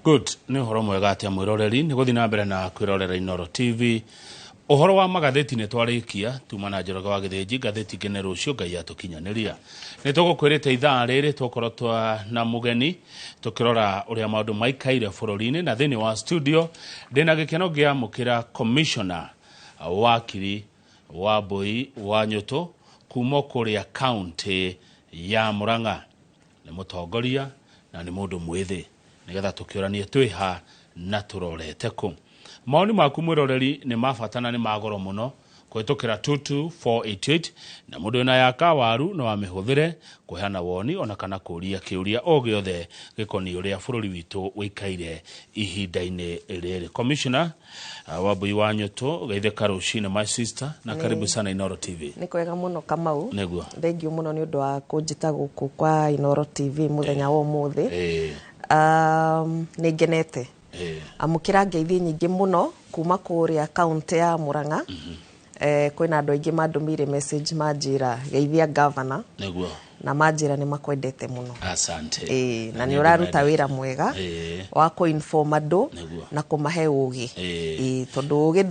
Good, ni horo mwega atia mwiroreri ni guthi na mbere na kwirorera Inooro TV. Uhoro wa magatheti ni twarikia tuma na Njoroge wa Githinji gatheti ngene rucio Ngai atukinyaniria. Ni tugukwirite ithaa riri twakorotwa na mugeni tukirora uria maundu maikaire bururi-ini na thini wa studio ndina gikeno gia mukira commissioner wakiri wa Boi wa Nyuto kuma kuria county ya Murang'a. Ni mutongoria na ni mundu mwithi nigetha tukioranie twiha na turorete ku. Maoni maku mwiroreri ni mafatana ni magoro muno kwitukira 22488 na mundu na yaka waru no amihuthire kuhana woni ona kana kuria kiuria o giothe gikoni uria bururi witu wikaire ihinda-ini riri. Commissioner wa Boi wa Nyuto geitheka rucine my sister na karibu sana Inooro TV. Ni kwega muno Kamau. Neguo. Thank you muno ni undu wa kunjita guku kwa Inooro TV muthenya wa umuthi. Ni ngenete. Amukira ngeithi nyingi muno kuma kuria county ya Murang'a. Kwina andu aingi mandumire message majira geithia governor. Neguo. Na majira ni makwendete muno. Asante. Na ni uraruta wira mwega wa ku inform andu na kumahe ugi. Tondu ugi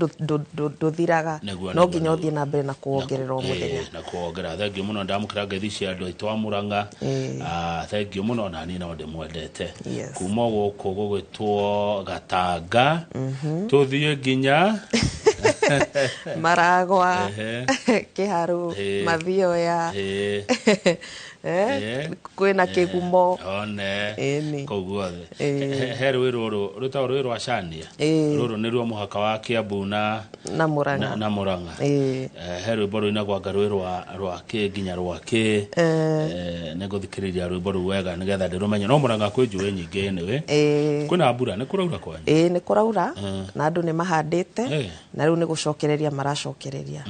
nduthiraga no nginya uthie na mbere na kuongerera muthenya. Na kuongera thank you muno ndamukira ngeithi cia andu aitwa Murang'a. Thank you muno na ni no ndimwendete. Kuma guku gugitwo Gatanga tuthie nginya Maragwa Kiharu Mathioya kwina Kigumo one koguothe he rwiro ruta rwiro acania ruru ni ruo muhaka wa Kiambu na Murang'a he rwiro ina gwanga rwiro rwa nginya rwa ne guthikiriria rwiro rwega nigetha ndirumenye no Murang'a kwi njui nyingi niwe kwina mbura ni kuraura kwanyu ni kuraura na andu ni mahandite na riu ni gucokereria maracokereria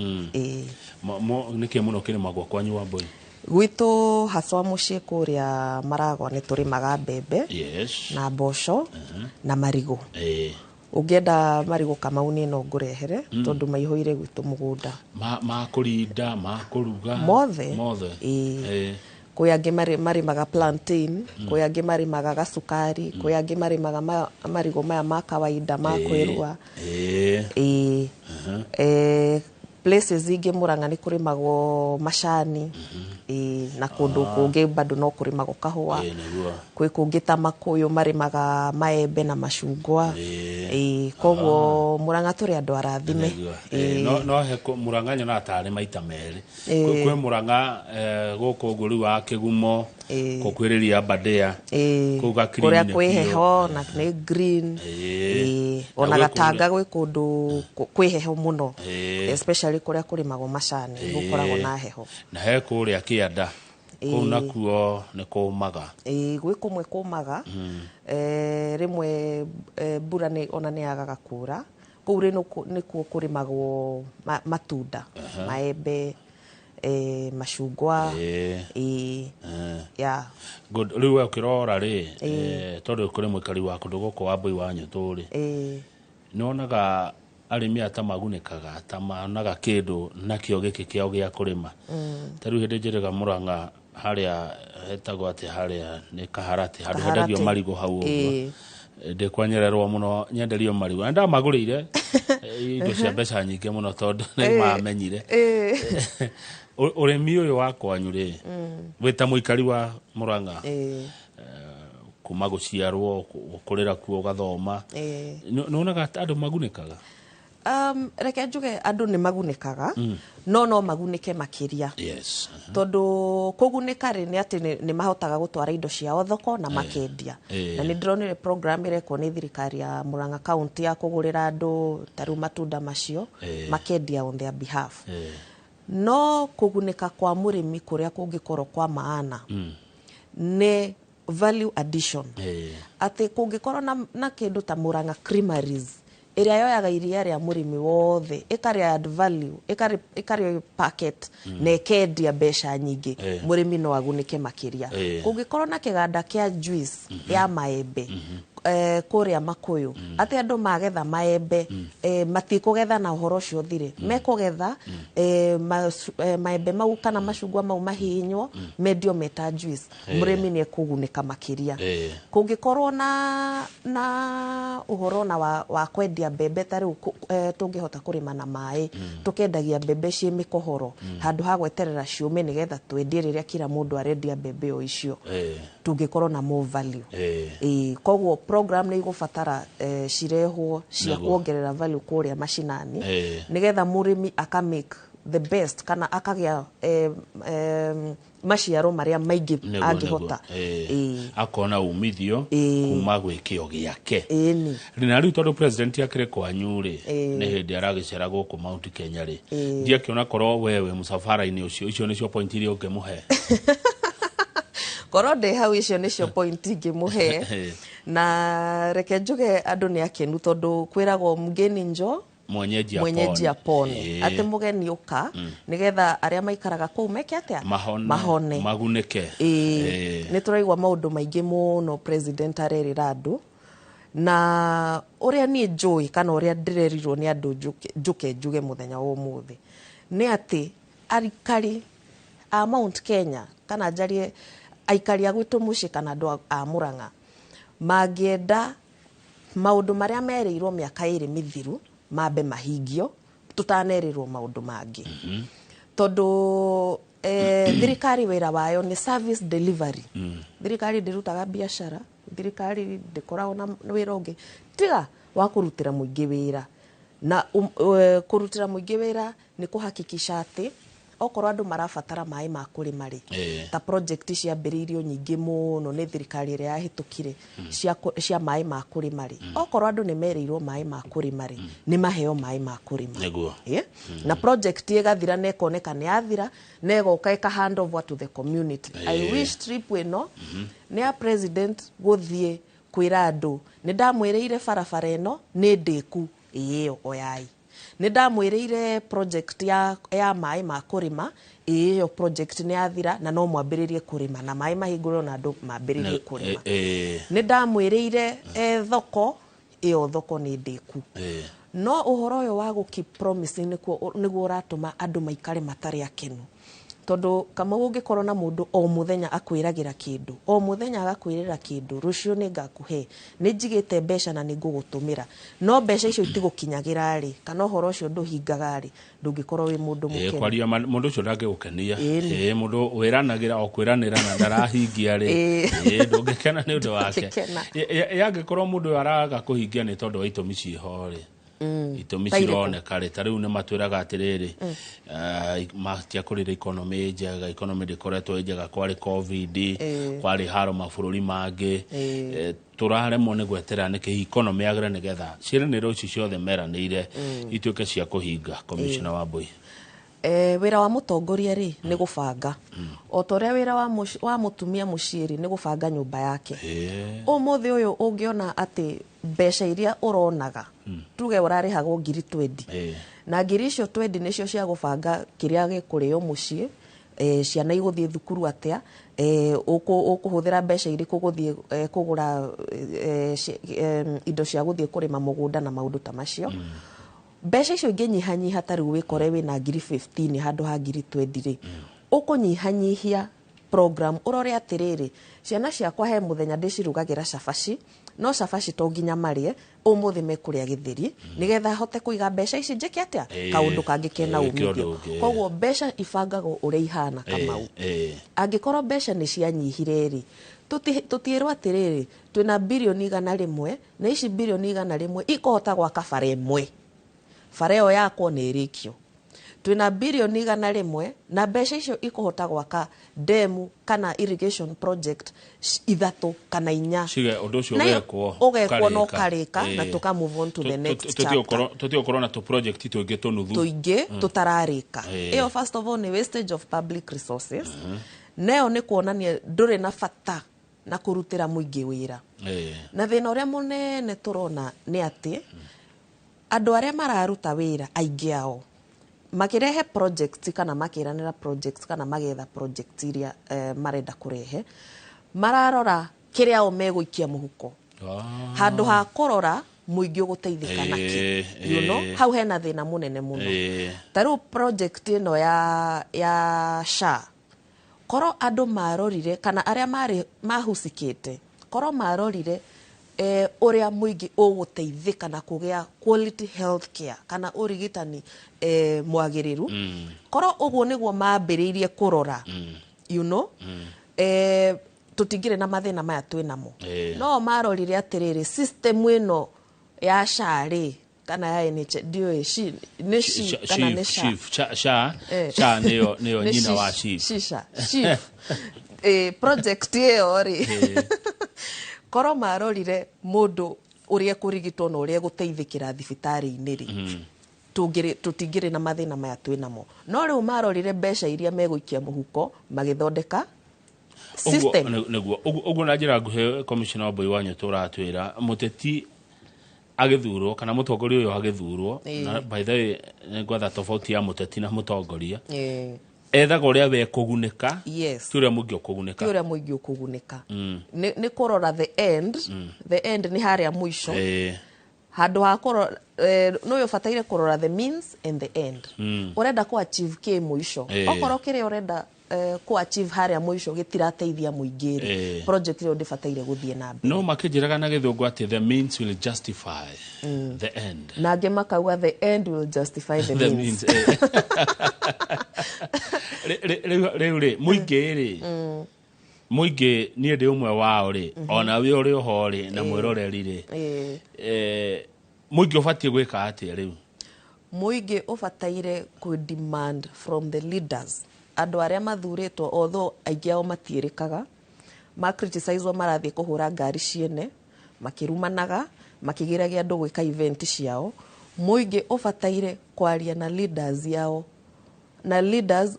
niki muno kini magwa kwanyu wa Boi gwitu haswa mucii kuria Maragwa ni turimaga mbembe na mboco na marigo ungienda marigo Kamau ni no ngurehere tondu maihoire gwitu mugunda ma kurinda ma kuruga mothe kwi angi marimaga plantain kwi angi marimaga gacukari kwi angi marimaga marigo maya ma kawaida ma kwirua places ingi Murang'a ni kurimagwo macani na kundu kungi bado no kurimagwo kahua kwi kungi ta Makuyu marimaga maembe na macungwa koguo Murang'a turi andu arathime no he Murang'a nyona atari maita meri kwi Murang'a guku nguri wa Kigumo kukwiriria Badea kuga kuria kwi heho na ni green ona Gatanga gwi kundu kwi heho muno especially kuria kurimagwo macani gukoragwo na heho na he kuria Kianda kuna kuo ni kumaga gwi kumwe kumaga rimwe mbura ni ona ni agaga kura kuri ni kuo kurimagwo matunda maembe macungwa good riu ukirora ri tondu kuri mwikari wa kundu guku wa Boi wa Nyuto ri nonaga arimi atamagunikaga tamanaga kindu nakio giki kiao gia kurima tariu hindi njiraga Murang'a haria hetagwo ati haria ni Kaharati handu hendagio marigo hau uguo ndikwanyererwo muno nyenderio marigo ndamagurire indo cia mbeca nyingi muno tondu ni mamenyire urimi uyu wa kwanyu ri wita muikari wa Murang'a kuma guciarwo kurira kuo gathoma nonaga andu magunikaga reke njuge andu ni magunikaga no magunike makiria tondu kugunika ri ni ati ni mahotaga gutwara indo ciao thoko na makendia na ni ndronire program ireko ni thirikari ya Murang'a county ya kugurira andu taru matunda macio makendia on their behalf no kugunika kwa murimi kuria kungikorwo kwa maana ne value addition ati kungikorwo na kindu ta Murang'a Creameries iria yoyaga iria ria murimi wothe ikari add value ikari packet na ikendia mbeca nyingi murimi no agunike makiria kungikorwo na kiganda kia juice ya maembe kuria Makuyu ati andu magetha maembe matikugetha na uhoro ucio thire mekugetha maembe mau kana macungwa mau mahinywo mendio meta juice murimi ni kugunika makiria kungikorwo na uhoro na wa kwendia mbembe tari tungihota kurima na mai tukendagia mbembe cie mikohoro handu ha gweterera ciume nigetha twendie riria kila mundu arendia mbembe o icio tungikorwo na more value koguo program ni igubatara cirehwo cia kuongerera value kuria mashinani nigetha murimi aka make the best kana akagia maciaro maria maingi angihota akona umithio kuma gwikio giake rina riu tondu president akire kwanyu ri ni hindi aragicera guku Mount Kenya ri ndia kiona korwo wewe musafara-ini ucio nicio point iria ungimuhe korwo ndi hau icio nicio point ingimuhe na reke njuge andu ni akenu tondu kwiragwo mgeni njo mwenyeji apone ati mugeni uka nigetha aria maikaraga kuu meke atia mahone magunike ni turaigwa maundu maingi muno president arerira andu na uria ni njui kana uria ndirerirwo ni andu njuge muthenya wa umuthi ni ati arikari a Mount Kenya kana jarie aikari agwitu muci kana andu a Murang'a magienda maundu maria mereirwo miaka iri mithiru mabe mahingio tutanerirwo maundu mangi tondu thirikari wira wayo ni service delivery thirikari ndirutaga biashara thirikari ndikoragwo na wira ungi tiga wa kurutira muingi wira na kurutira muingi wira ni kuhakikisha ati okorwo andu marabatara mai ma kurima ri ta project cia mbiririo nyingi muno ni thirikari ria yahitukire cia mai ma kurima ri okorwo andu ni mereirwo mai ma kurima ri ni maheo mai ma kurima na project igathira na ikoneka ni yathira na igoka ika hand over to the community I wish trip weno ni a president guthie kwira andu ni ndamwireire barabara eno ni ndiku iyo oyai ni ndamwireire project ya mai ma kurima iyo project ni yathira na no mwambiririe kurima na mai mahingurwo na andu mambiririe kurima ni ndamwireire thoko iyo thoko ni ndiku no uhoro yo wa keep promising niguo uratuma andu maikare matari akenu tondu kama ungikorwo na mundu o muthenya akwiragira kindu o muthenya agakwirira kindu rucio ni ngakuhe ni njigite mbeca na ningugutumira no mbeca icio itigukinyagira ri kana uhoro ucio nduhingaga ri ndungikorwo wi mundu mukene kwaria mundu ucio ndangigukenia mundu wiranagira o kwiranira na ndarahingia ri ndungikena ni undu wake yangikorwo mundu araga kuhingia ni tondu wa itumi ciho ri itumi cironeka ri tariu ni matwiraga atiriri matia kurira economy njega economy ndikoretwo njega kwari covid kwari haro mabururi mangi turaremwo ni gwetera niki economy yagire nigetha ciriniro ici ciothe meranire ituike cia kuhinga commissioner wa Mbui wira wa mutongoria ri ni gubanga o toria wira wa mutumia muciiri ni gubanga nyumba yake umuthi uyu ungiona ati mbeca iria uronaga tuge urarihagwo 20 na ngiri icio 20 nicio cia gubanga kiria gikurio mucii ciana iguthie thukuru atia ukuhuthira mbeca iri kuguthie kugura indo cia guthie kurima mugunda na maundu ta macio mbeca icio inginyihanyiha tari wikore wina ngiri 15 handu ha ngiri 20 ri ukunyihanyihia program urore atiriri ciana ciakwa he muthenya ndicirugagira cabaci no cabaci to nginya marie umuthi mekuria githiri nigetha hote kuiga mbeca ici njike atia kaundu kangikena umithio koguo mbeca ibangago uria ihana kamau angikorwo mbeca ni cianyihire ri tutierwa atiriri twina bilioni 100 na ici bilioni 100 ikohota gwaka bara imwe fareo yako ni rikio twina bilioni 100 na mbeca icio ikuhota gwaka demu kana irrigation project 3 kana 4 sige undu ucio ugekwo no karika na tuka move on to the next chapter tutiokorwo na to project tuingi tunuthu tuingi tutararika iyo first of all ni wastage of public resources neo ni kuonania ndure na fata na kurutira muingi wira na thina uria munene turona ni ati andu aria mararuta wira aingi ao makirehe projects kana makiranira projects kana magetha projects iria marenda kurehe mararora kiria o meguikia muhuko handu ha korora muingi uguteithika naki you know hau hena thina munene muno taru project ino ya SHA koro andu marorire kana aria mari mahusikite koro marorire uria muingi uguteithika na kugia quality health care kana urigitani mwagiriru koro uguo niguo mambiriirie kurora you know tutingire na mathina maya twinamo no marorire atiriri system ino ya SHA kana ya NHIF kana SHA niyo nyina wa chief project iyo ri koro marorire mundu uria kurigitwo na uria guteithikira thibitari-ini ri tutingire na mathina maya twinamo no riu marorire mbeca iria meguikia muhuko magithondeka system uguo na njira nguhe commissioner Wambui Wanyo turatwira muteti agithurwo kana mutongoria uyu agithurwo na by the way ngwatha tofauti ya muteti na mutongoria ethaga uria we kugunika turia muingi ukugunika ni kurora the end ni haria mwisho handu ha kurora no yobataire kurora the means and the end urenda ku achieve ke mwisho okoro kire urenda ku achieve haria mwisho gitirateithia muingiri project iyo ndibataire guthie na mbere no makijiraga na githungu ati the means will justify the end na ngemakauga the end will justify the means Re muingi ni ndi umwe wao ri ona we uri ho ri na mwiroreri ri muingi ubatie gwika ati riu muingi ubataire ku demand from the leaders andu aria mathuritwo although aingi ao matierikaga ma criticize marathie kuhura ngari ciene makirumanaga makigiragia andu gwika event ciao muingi ubataire kwaria na leaders yao na leaders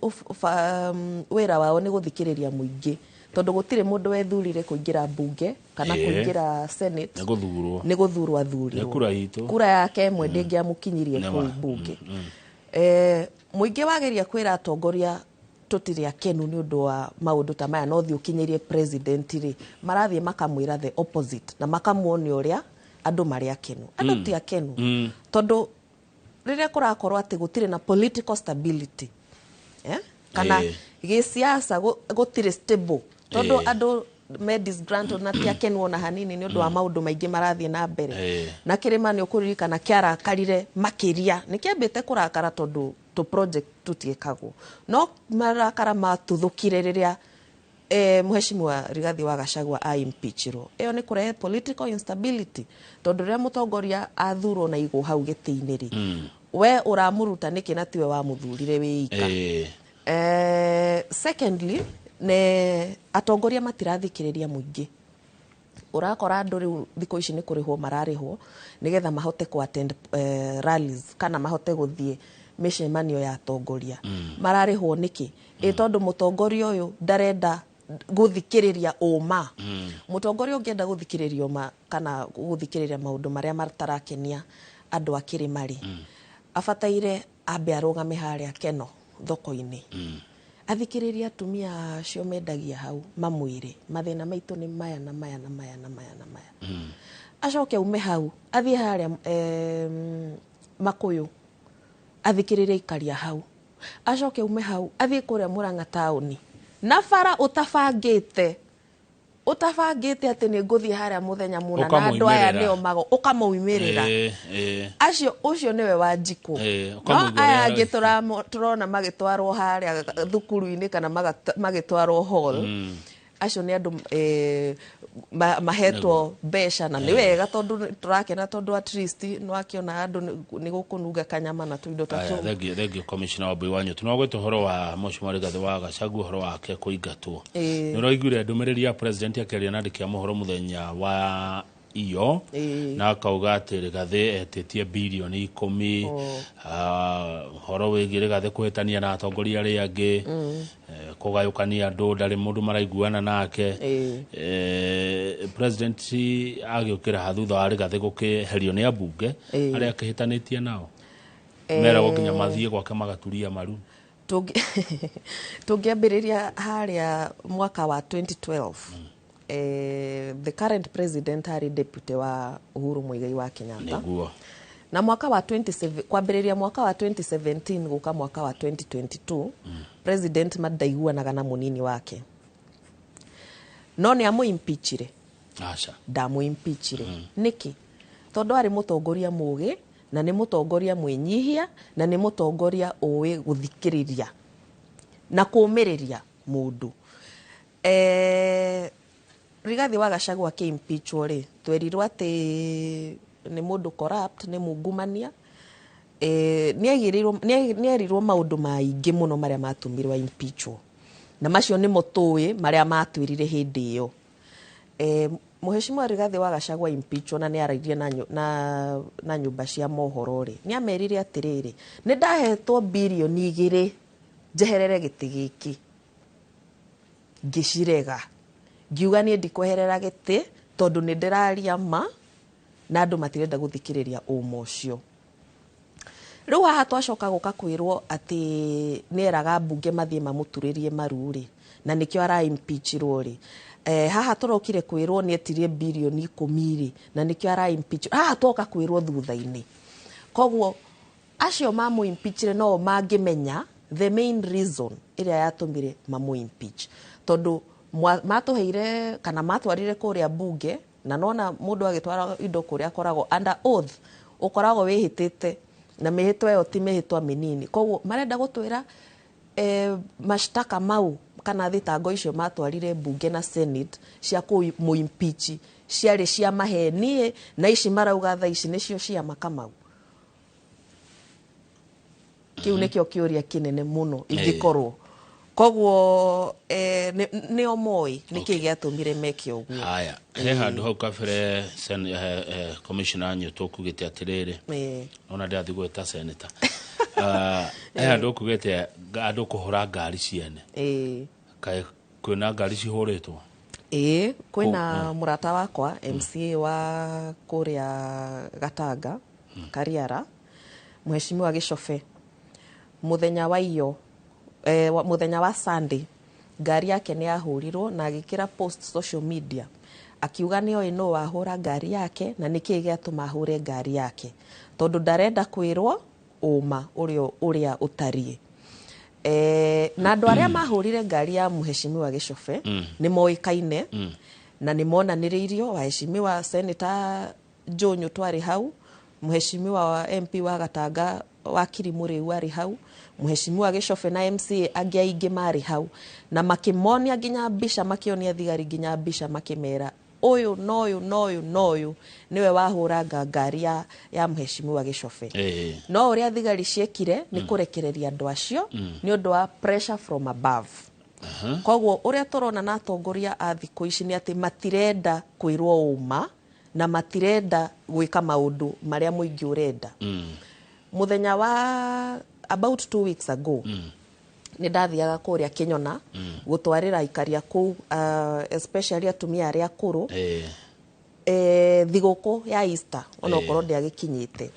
wera wao ni guthikiriria muingi tondu gutire mundu wethurire kuingira bunge kana kuingira senate ni guthurwo athuriro kura yake mwe ndingiamukinyirie ku bunge muingi wageria kwira atongoria tutire akenu ni undu wa maundu ta maya no thi ukinyirie president ri marathie makamwira the opposite na makamuonia uria andu mari akenu andu ti akenu tondu riria kurakorwo ati gutire na political stability kana gisiasa gutire stable tondu andu me disgruntled na ti akenu ona hanini ni undu wa maundu maingi marathie na mbere na kirima ni ukuririkana kiara karire makiria nikiambite kurakara tondu to project tutiekagwo no marakara matuthukire riria muheshimiwa Rigathi wa Gachagua impeachro iyo ni kurehe political instability tondu riria mutongoria athurwo na igu hau giti-ini ri we uramuruta niki na tiwe wa muthurire wiika secondly ne atongoria matirathikiriria muingi urakora andu riu thiko ici ni kurihwo mararihwo nigetha mahote ku attend rallies kana mahote guthie mishemanio ya atongoria mararihwo niki tondu mutongoria uyu ndarenda guthikiriria uma mutongoria ungienda guthikiriria uma kana guthikiriria maundu maria matarakenia andu akiri mari abataire ambe arugame haria keno thoko-ini athikiriria atumia acio mendagia hau mamwire mathina maitu ni maya na maya na maya na maya na maya acoke ume hau athie haria Makuyu athikiriria ikaria hau acoke ume hau athie kuria Murang'a tauni na bara utafangite ati ni nguthie haria muthenya muna na andu aya nio mago ukamuimirira acio ucio niwe Wanjiku no aya angi turona magitwarwo haria thukuru-ini kana magitwarwo hall acio ni andu mahetwo mbeca na ni wega tondu turakena tondu at least no akiona andu ni gukununga kanyama na tuindo tatu thegio commissioner Wambui Wanyo tunogwete horo wa Mheshimiwa Rigathi wa Gachagua horo wake kuingatwo ni uraiguire ndumiriri ya president akeria nandiki ya mohoro muthenya wa iyo na akauga ati Rigathi etitie bilioni 10 horo wigi Rigathi kuhetania na atongoria aria angi kugayukania andu ndari mundu maraiguana nake president agiukira hathutha wa Rigathi gukiherio ni abunge aria akihitanitie nao mera gukinya mathie gwake magaturia maru tungiambiriria haria mwaka wa 2012 the current president ari deputy wa Uhuru Muigai wa Kenyatta. Niguo. Na mwaka wa 27 kwambĩrĩria mwaka wa 2017 guka mwaka wa 2022 president madaiguanaga na munini wake. No nĩ amuimpeachire. Acha. Ndamuimpeachire. Niki? Tondu ari mutongoria mugi na ni mutongoria mwinyihia na ni mutongoria uwi guthikiriria na kuumiriria mundu. Rigathi wa Gachagua ke impeachwo ri twerirwo ati ni mundu corrupt ni mungumania nierirwo maundu maingi muno maria matumirwa impeachwo na macio ni mutui maria matwirire hindi iyo. Mheshimiwa Rigathi wa Gachagua impeachwo na ni arairie na nyumba cia mohoro ri ni amerire atiriri ni ndahetwo bilioni 2 njeherere giti giki ngicirega ngiuga ni ndikweherera giti tondu ni ndiraria ma na andu matirenda guthikiriria umo cio. Riu haha twacoka guka kwirwo ati ni eraga mbunge mathie mamuturirie maruri na nikio ara impeachirwo ri. Haha turokire kwirwo ni etirie bilioni 10 na nikio ara impeach. Haha toka kwirwo thutha-ini. Koguo acio mamu impeachire no mangimenya the main reason iria yatumire mamu impeach. Tondu matuheire kana matwarire kuria bunge na nona mundu agitwara indo kuria koragwo under oath ukoragwo wihitite na mihitwa yo ti mihitwa minini. Koguo marenda gutwira mashtaka mau kana thitango icio matwarire bunge na senate cia ku muimpeach ciari cia mahenie na ici marauga tha ici nicio cia makamau. Kiu nikio kiuria kinene muno ingikorwo. Koguo ni omoi niki giatumire meke uguo. Haya, he handu hau kabere commissioner anyu tukugite atiriri. Ona ndathi gweta senator. He handu kugite andu kuhura ngari ciene. Kai kwina ngari cihuritwo. Kwina murata wakwa MCA wa kuria Gatanga Kariara Mheshimiwa Gichofe muthenya wa iyo muthenya wa Sunday ngari yake ni yahurirwo na agikira post social media akiuga ni oi no wahura ngari yake na niki giatuma ahure ngari yake tondu ndarenda kwirwo uma uria utarie. Na andu aria mahurire ngari ya Mheshimiwa Gichofe ni moikaine na ni monaniriirio. Waheshimiwa Senator Jonyo twari hau, Mheshimiwa wa MP wa Gatanga wakiri Muriu ari hau, Mheshimiwa Gichofe na MCA angiaingi mari hau na makimonia nginya bisha makionia thigari nginya bisha makimera uyu noyu niwe wahura ngari ya Mheshimiwa Gichofe. No uria thigari ciekire ni kurekereria andu acio ni undu wa pressure from above. Koguo uria turona na atongoria a thiku ici ni ati matirenda kwirwo uma na matirenda gwika maundu maria muingi urenda. Muthenya wa about 2 weeks ago ni ndathiaga kuria Kinyona gutwarira ikaria ku especially atumia aria akuru thiguku ya Easter ona okorwo ndiagikinyite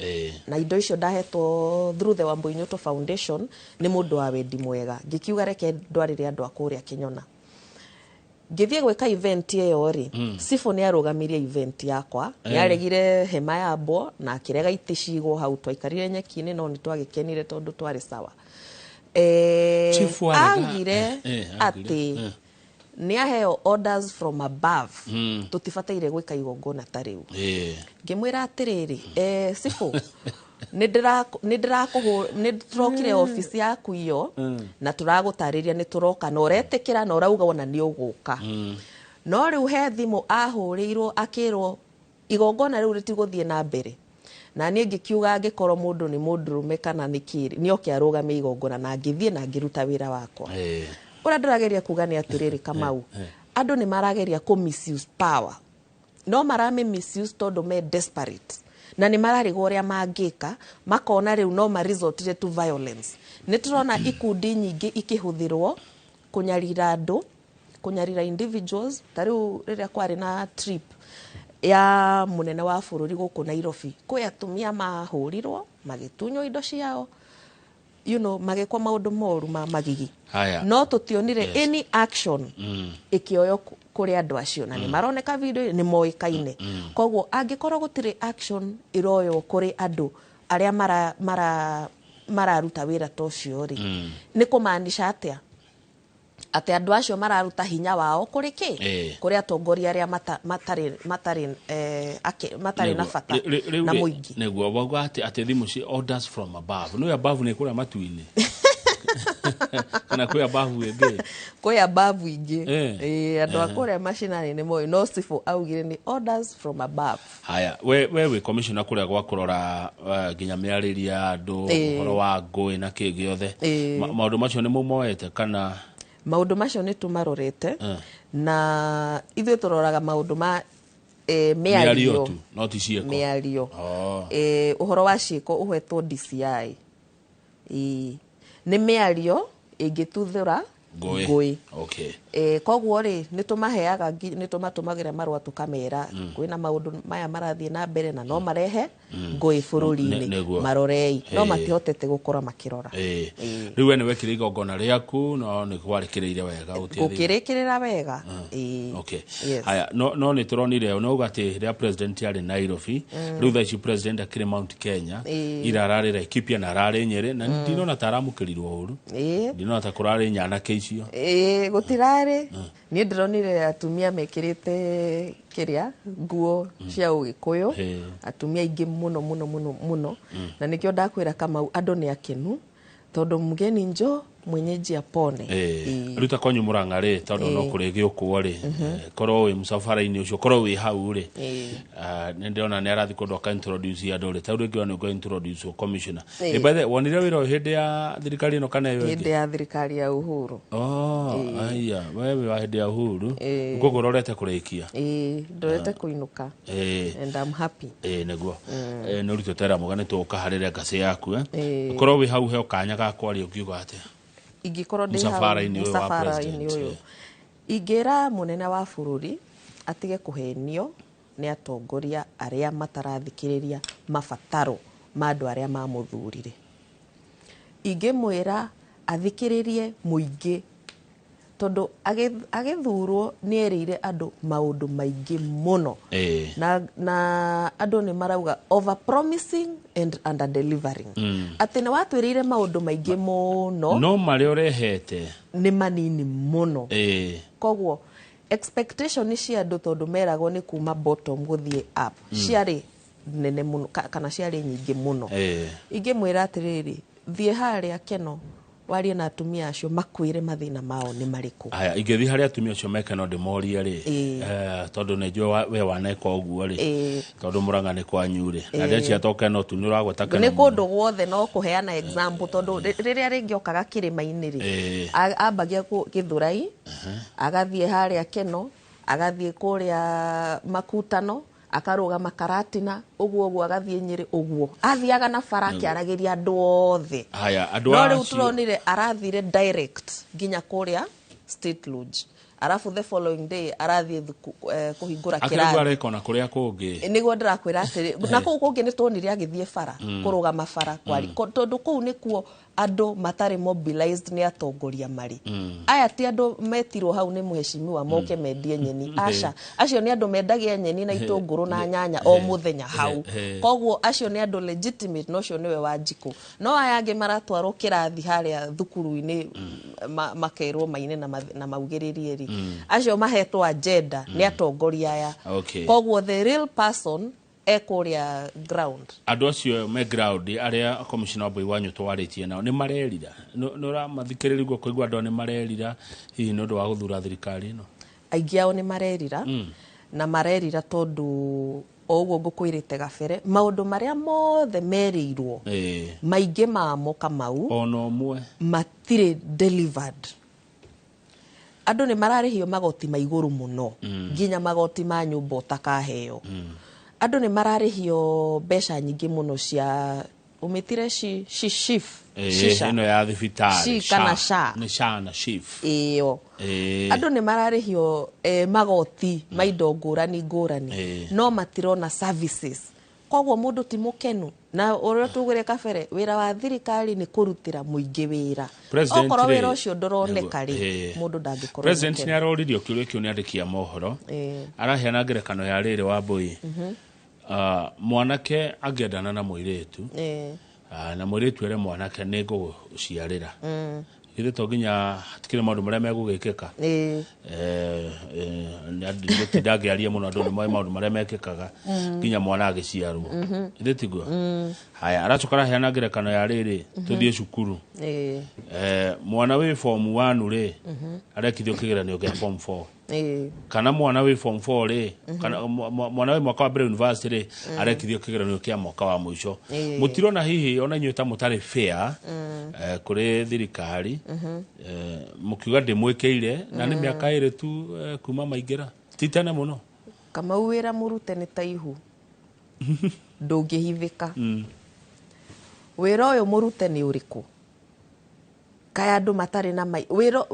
na indo icio ndahetwo through the Wambui Nyoto Foundation ni mundu wa wendi mwega ngikiuga reke ndwarire andu akuria Kinyona ngithie gwika event iyo ri Sifo ni arugamirie event yakwa ni aregire hema ya bo na akirega iti cigwo hau twaikarire nyeki-ini no ni twagikenire tondu twari sawa. Angire ati ni aheo orders from above tutibataire gwika igongona ta riu. Ngimwira atiriri Sifo nidirokire office yaku iyo na turagutariria ni turoka na uretikira na urauga ona ni uguka. No riu he thimu ahurirwo akirwo igongona riu ritiguthie na mbere na nie ngikiuga ngikorwo mundu ni mundurume kana nikiri ni okiarugame igongona na ngithie na ngiruta wira wakwa. Ura ndirageria kuga ni atiriri Kamau andu ni marageria ku misuse power no marame misuse tondu me desperate na ni mararigwo ria mangika makona riu no ma resort to violence. Ni turona ikundi nyingi ikihuthirwo kunyarira andu kunyarira individuals. Tariu riria kwari na trip ya munene wa bururi guku Nairobi kwi atumia mahurirwo magitunyo indo ciao you know magekwa maundu moru ma magigi haya no tutionire any action ikioyo kuri andu acio na ni maroneka video ni moikaine koguo angikorwo gutire action iroyo kuri andu aria mararuta wira tocio ri ni kumaanisha atia ate andu acio mararuta hinya wao kuri ki kuri atongoria aria matari na bata na muingi neguo wagwa ate thimu ci orders from above no above ni kura matuini kana kwa above ege kwa above ige andu akore machinery ni moyo no sifo augire ni orders from above haya we commissioner kuria gwa kurora ginya miariria andu horo wa ngui na kigiothe maundu macio ni mumoete kana maundu macio ni tumarorete na ithuĩ turoraga maundu ma miario no ti cieko miario uhoro wa cieko uhetwo DCI ni miario ingituthura ngui okay koguo ri nitumaheaga nitumatumagire marwa tukamera kwina maundu maya marathie na mbere na no marehe ngui bururi-ini marorei no matihotete gukora makirora riu we ni wekire igongona riaku no ni kwarikireire wega gukirikirira wega okay haya no ni turonire no ugati ria president yari Nairobi riu tha president akire Mount Kenya ira ararira Ikipia na arari Nyeri na ndinona taramukirirwo uru ndinona takurari nyana keicio gutirari ni ndironire atumia mekirite kiria nguo cia Ugikuyu atumia ingi muno na nikio ndakwira kama andu ni akenu tondu mugeni njo mwenyeji apone ruta konyu murangare tondu no kurege ukwo ri korwo wi musafara-ini ucio korwo wi hau ri ndiona ni arathi kundu ka introduce andu ri tondu ngiwa ni go introduce commissioner by the wonire wira hindi ya thirikari no kana yo hindi ya thirikari ya Uhuru aya wewe wa hindi ya Uhuru ngogororete kurikia ndorete kuinuka and I'm happy neguo no ruto tera mugane tuka harire ngase yaku korwo wi hau he kanya ga kwari ukiuga atia ingikoro ndi musafara-ini uyu ingira munene wa bururi atige kuhenio ni atongoria aria matarathikiriria mabataro ma andu aria mamuthurire ingimwira athikiririe muingi tondu agithurwo ni erire andu maundu maingi muno na andu ni marauga over promising and under delivering ati ni watwirire maundu maingi muno no mari urehete ni manini muno koguo expectation ni cia andu tondu meragwo ni kuma bottom guthie up ciari nene muno kana ciari nyingi muno ingimwira atiriri thie haria keno warie na atumia acio makwire mathina mao ni mariku haya ingethi haria atumia acio mekano ndimoria ri tondu ne jo we waneka oguo ri tondu muranga ni kwanyu ri na ndecia toke no tu nuragweta kana ni kundu gwothe no kuheana example tondu riria ringi okaga kirima-ini ri ambagia Githurai agathie haria keno agathie kuria Makutano akaruga Makaratina uguo agathie Nyeri uguo athiaga na faraki aragiria andu othe haya andu acio no riu turonire arathire direct ginya kuria State Lodge arafu the following day arathie kuhingura kirathi akagware kona kuria kungi niguo ndirakwira atiri na kuu kungi ni tuonire agithie bara kuruga mafara kwari tondu kuu nikuo andu matari mobilized ni atongoria mari aya ti andu metirwo hau ni muheshimiwa moke mendie nyeni acio ni andu mendagia nyeni na itunguru na nyanya o muthenya hau koguo acio ni andu legitimate no cio niwe Wanjiku no aya angi maratwarwo kirathi haria thukuru-ini makerwo maine na maugiririe ri acio mahetwo agenda ni atongoria aya koguo the real person ekuria ground andu acio me ground aria commissioner boy wanyu twaritie nao ni marerira no ra mathikiririo kuigwa andu ni marerira hihi no ndu wa guthura thirikari no aingi ao ni marerira na marerira tondu oguo ngukwirite gabere maundu maria mothe merirwo maingi mamo Kamau ono mwe matire delivered andu ni mararihio magoti ma iguru muno ginya magoti ma nyumba utakaheo andu ni mararihio mbeca nyingi muno cia umitire shif shisha ino ya thibitari kana sha ni sha na shif iyo andu ni mararihio magoti maindo ngurani no matirona services koguo mundu ti mukenu na uria tugire kabere wira wa thirikari ni kurutira muingi wira okoro wira ucio ndoroneka ri mundu ndangikorwo president ni aroririo kiurio kiu ni andikia mohoro araheana ngerekano ya riri wa Mbui mwanake agendana na muiretu na muiretu ere mwanake ni guciarira ile toginya tikire maundu maria megugikika ndage aria muno andu ni maundu maria mekikaga ginya mwana agiciarwo ile tigwa haya aracukara heana ngerekano ya riri tuthie cukuru mwana wi form 1 ri arekithio kigeranio gia form 4 kana mwana wi form 4 ri kana mwana wi mwaka wa mbere university ri arekithio kigeranio kia mwaka wa mwisho mutirona hihi ona inyuĩ ta mutari fair kuri thirikari mukiuga ndimwikeire na ni miaka iri tu kuma maingira titane muno kama wira murute ni taihu ndungihithika wira uyu murute ni uriku kaya andu matari na wira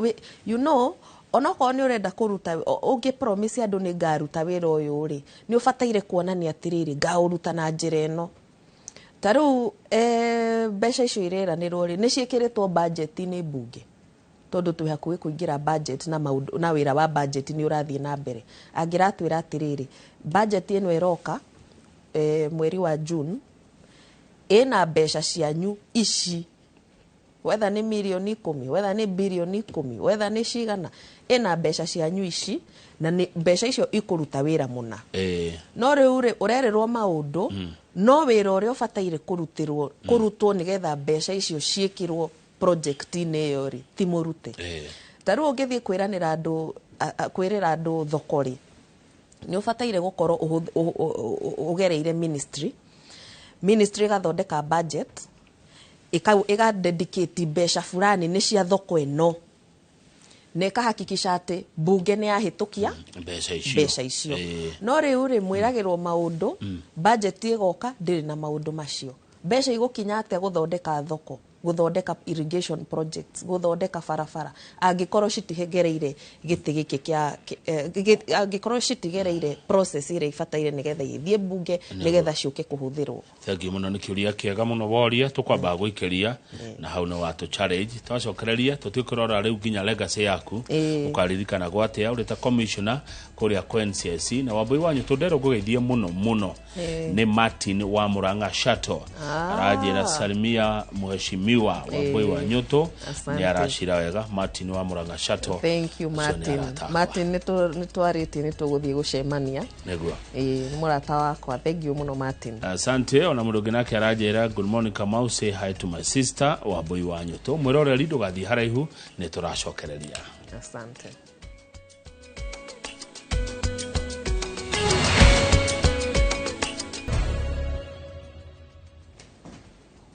you know onako ni urenda kuruta ungi promise andu ni ngaruta wira uyu ri ni ubataire kuonania atiriri ngauruta na njira eno taru besha icio ireranirwo ri ni ciekiritwo budget ni bunge tondu tu hakuhi kuingira budget na maundu na wira wa budget ni urathie na mbere angiratwira atiriri budget eno iroka mweri wa June ena besha cianyu ici whether ni milioni 10 whether ni bilioni 10 whether ni cigana ena besha cianyu ici na ni besha icio ikuruta wira muna no riu urerirwo maundu no wira uria ubataire kurutwo nigetha besha icio ciekirwo project ine yori timurute taru ungithie kwiranira andu thokori ni ubataire gukoro ugereire ministry gathondeka budget ika dedicate besha fulani ni cia thoko eno neka hakikisha ate bunge ni ahitukia besha icio no riu ri mwiragirwo maundu budget igoka ndiri na maundu macio besha igukinya ate guthondeka thoko guthondeka irrigation projects guthondeka farafara angikorwo citihegereire giti giki kia angikorwo citigereire process ire ifataire nigetha ithie bunge nigetha ciuke kuhuthirwo thank you muno ni kiuria kiega muno boria tukwamba guikeria na hau no watu challenge twacokereria tutikirora riu ginya legacy yaku ukaririkana gwatia urita commissioner kuria kwa NCIC na Wambui wanyu tudero gugeithie muno ni Martin wa Murang'a Shato arajira salimia mheshimiwa Wambui wanyu ni arashira wega Martin wa Murang'a Shato. Thank you Martin nitwariti nituguthie gucemania negwa murata wakwa thank you muno Martin. Asante ona murugi nake arajira good morning Kamau, say hi to my sister Wambui wanyu mwirore rindo gathi haraihu ni turacokereria. Asante.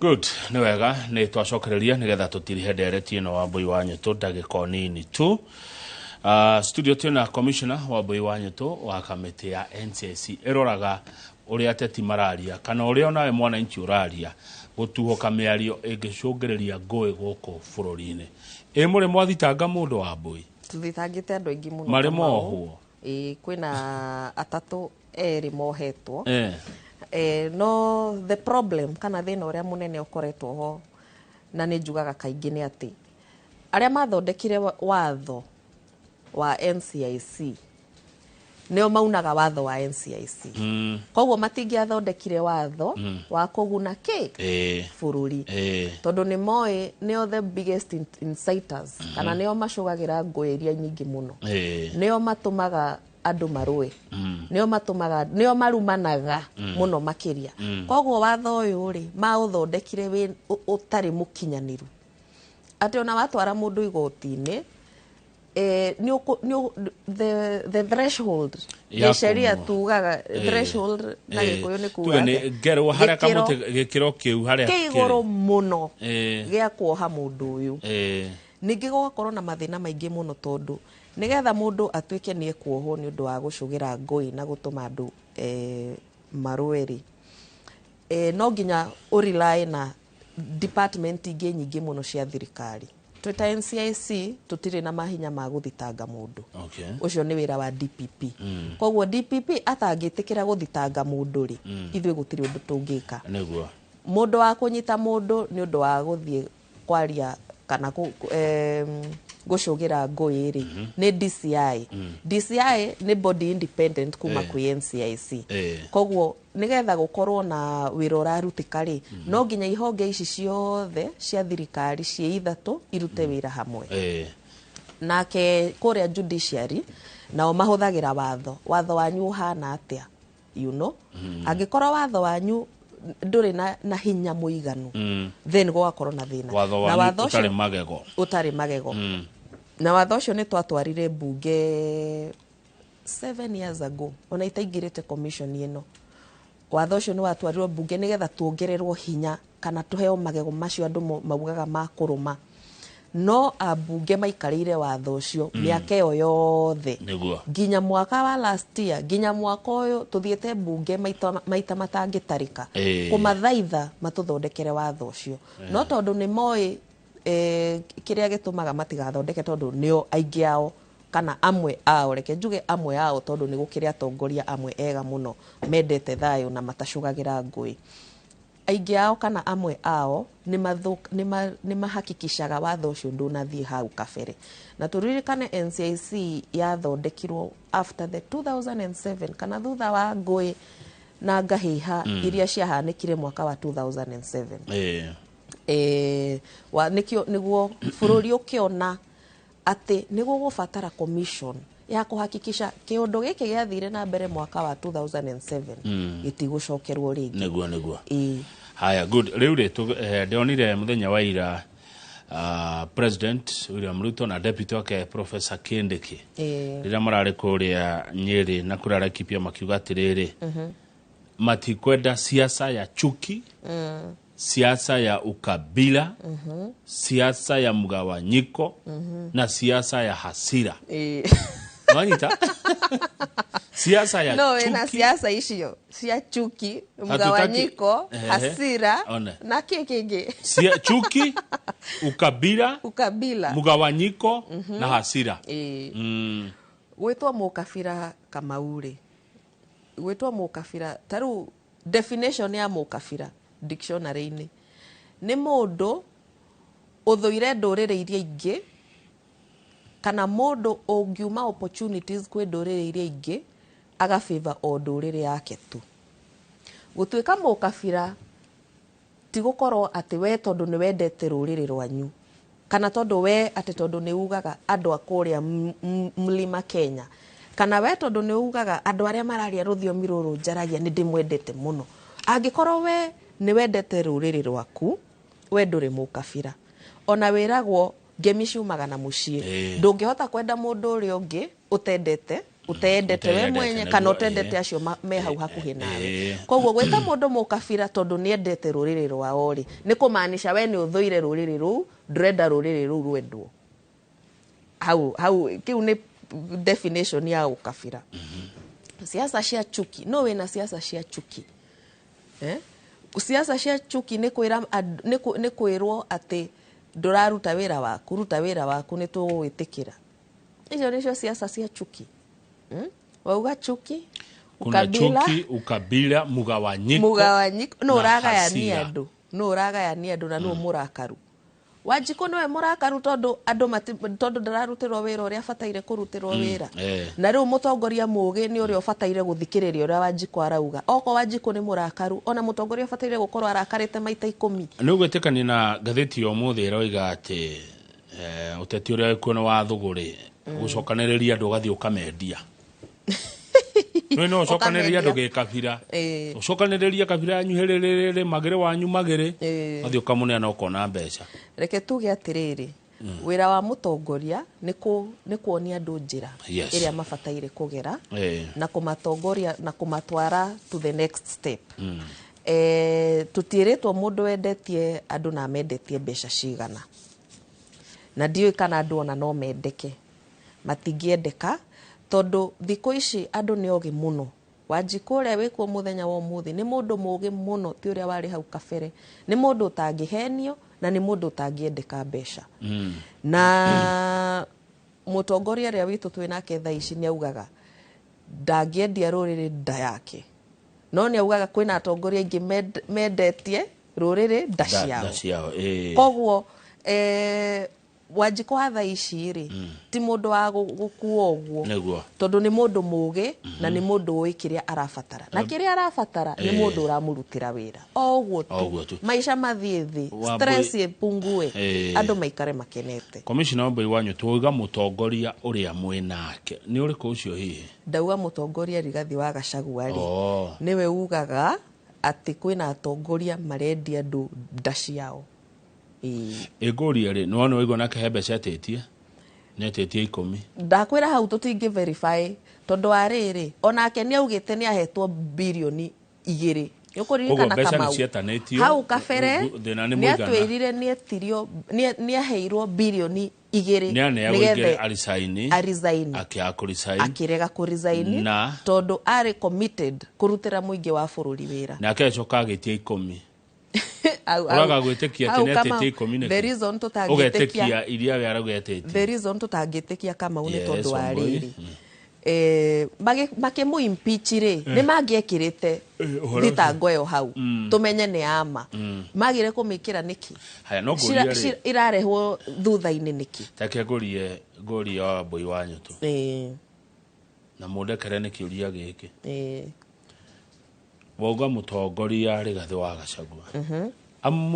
Good, ni wega ni twacokereria nigetha tutirihe ndereti ino Wambui wanyu ndagiko nini tu. Studio tuna commissioner Wambui wanyu wa kamiti ya NCIC eroraga uria ateti mararia kana uria nawe mwananchi uraria gutuhoka miario ingicungereria ngui guku bururi-ini muri mwathitanga mundu Wambui tuthitangite andu aingi muno mari mohuo kwina atatu eri mohetwo no the problem kana thina uria munene ukoretwo ho na ni njugaga kaingi ni ati aria mathondekire watho wa NCIC neo maunaga watho wa NCIC koguo matingiathondekire watho wa kuguna bururi tondu ni moe neo the biggest inciters kana neo macugagira ngui iria nyingi muno neo matumaga andu marue neo marumanaga muno makiria koguo watho uyu ri mauthondekire we utari mukinyaniru ati ona watwara mundu igoti-ini the threshold ya sheria tugaga threshold na gikuyu ni kuga ni ngero haria kamuti gikiro kiu haria kigoro muno gia kuoha mundu uyu ningi gukorwo na mathina maingi muno tondu nigetha mundu atuike ni ekuohwo ni undu wa gucugira ngui na gutuma andu marueri no nginya urely na department ingi nyingi muno cia thirikari twita NCIC tutire na mahinya ma guthitanga mundu okay ucio ni wira wa DPP koguo DPP atangitikira guthitanga mundu ri ithwe gutiri undu tungika niguo mundu wa kunyita mundu ni undu wa guthie kwaria kana gucugira ngui ri ni DCI DCI ni body independent kuma kwi NCIC koguo nigetha gukorwo na wira urarutika ri no nginya ihonge ici ciothe cia thirikari cie ithatu irute wira hamwe nake kuria judiciary nao mahuthagira watho wanyu uhana atia you know angikorwo watho wanyu nduri na hinya muiganu then gwakorwo na thina na watho utari magego na watho ucio ni twatwarire bunge 7 years ago ona itaingirite commission ino watho ucio ni watwarirwo bunge nigetha tuongererwo hinya kana tuheo magego macio andu maugaga makuruma no abunge maikarire watho ucio miaka yo yothe ginya mwaka wa last year ginya mwaka uyu tuthiete bunge maita matangitarika kumathaitha matuthondekere watho ucio no tondu ni moi kiria gitumaga matigathondeke tondu nio aingi ao kana amwe ao reke njuge amwe ao tondu ni gukiri atongoria amwe ega muno mendete thayo na matashugagira ngui aingi ao kana amwe ao ni mahakikishaga watho ucio ndunathie hau kabere na turirikane NCIC yathondekirwo after the 2007 kana thutha wa ngui na ngahiha iria ciahanikire mwaka wa 2007 nikio niguo bururi ukiona ati niguo gufatara commission ya kuhakikisha kiundu giki giathire na mbere mwaka wa 2007 gitigucokerwo ringi niguo haya good riu ri ndionire muthenya wa ira President William Ruto na deputy wake Professor Kindiki rira marari kuria Nyeri na kurara kipia makiuga atiriri matikwenda siasa ya chuki siasa ya ukabila siasa ya mgawanyiko na siasa ya hasira Manita siasa ya chuki na siasa icio cia chuki mgawanyiko hasira na kiki chuki ukabila mgawanyiko na hasira gwitwa mukabira Kamauri gwitwa mukabira taru definition ya mukabira dictionary ini ni mundu uthuire ndurire iria ingi kana mundu ungiuma opportunities kwi ndurire iria ingi aga favor o ndurire yake tu gutuika mukabira ti gukorwo ati we tondu ni wendete rurire rwanyu kana tondu we ati tondu ni ugaga andu akuria mlima Kenya kana we tondu ni ugaga andu aria mararia ruthiomi ruru njaragia ni ndimwendete muno angikorwo we ni wendete rurire rwaku we nduri mukabira ona wiragwo ngemi ciumaga na mucii ndungihota kwenda mundu uri ungi utendete we mwenye kana utendete acio me hau hakuhi nawe koguo gwita mundu mukabira tondu ni endete rurire rwao ri ni kumaanisha we ni uthuire rurire ru ndrenda rurire ru rwendwo hau kiu ni definition ya ukabira siasa cia chuki no we na siasa cia chuki siasa cia chuki ni kwirwo ati nduraruta wira waku ni tuwitikira icio nicio siasa cia chuki wauga chuki ukabila mugawanyiko no uragayania andu na no murakaru Wanjiku niwe murakaru tondu ndararutirwo wira uria fataire kurutirwo wira na riu mutongoria mugi ni uria fataire guthikiriria uria Wanjiku arauga oko Wanjiku ni murakaru ona mutongoria fataire gukorwo arakarite maita 10 ni ugwitikani na gatheti yo muthi iroiga ati uteti uria kuona wa thuguri gucokaniriria andu gathi ukamendia no ucokaniriria andu gikabira ucokaniriria kabira anyuhirire magire wanyu magire gathi ukamune na ukona mbeca reke tuge atiriri wira wa mutongoria ni kuonia andu njira iria mafataire kugera na kumatongoria na kumatwara to the next step tutiritwo mundu wendetie andu na mendetie mbeca cigana na ndiyo kana andu ona no mendeke matingiendeka tondu thiko ici andu ni ogi muno Wanjiku uria wikwo muthenya wa umuthi ni mundu mugi muno ti uria wari hau kabere ni mundu utangihenio na nĩ mũndũ ũtangĩendeka mbeca na mũtongoria rĩa witũ twĩ nake thaa ici nĩ augaga ndangĩendia rũrĩrĩ nda yake no nĩ augaga kwĩna atongoria aingĩ mendetie rũrĩrĩ nda ciao koguo Wanjikũ thaa ici rĩ ti mũndũ wa gũkuo ũguo tondũ nĩ mũndũ mũũgĩ na nĩ mũndũ ũĩ kĩrĩa arabatara na kĩrĩa arabatara nĩ mũndũ ũramũrutĩra wĩra o ũguo tu maica mathiĩ thĩ stress ĩpungue andũ maikare makenete. Commissioner Wambui Wanyu tuuga mũtongoria ũrĩa mwĩnake nĩ ũrĩkũ ũcio hihi? Ndauga mũtongoria Rigathi wa Gachagua rĩ nĩwe ugaga atĩ kwĩna atongoria marendia andũ nda ciao. Egoria rĩ no no igona kahebe ciatetie netetie 10 ndakwira hau tutingi verify tondu ariri onake ni augite ni ahetwo bilioni 2 yukuririkana kama hau kabere ni atwirire ni etirio ni aheirwo bilioni 2 nigetha arisaini akirega kurisaini tondu ari committed kurutira muingi wa bururi wira na akecoka agitie 10 Uraga gwĩtĩkia tinetĩtie 10 the reason tutangĩtĩkia iria we aragwetĩtie the reason tutangĩtĩkia kama une tondu wa rĩrĩ makĩmũ impeach rĩ nĩ mangĩekĩrĩte thitango ĩyo hau tumenye nĩ ama magire kũmĩkĩra nĩkĩ haya no ngũria irarehwo thutha-inĩ nĩkĩ take ngũria wa Wambui Wanyu tu na mũndekere nĩ kĩũria gĩkĩ Wauga mũtongoria Rigathi wa Gachagua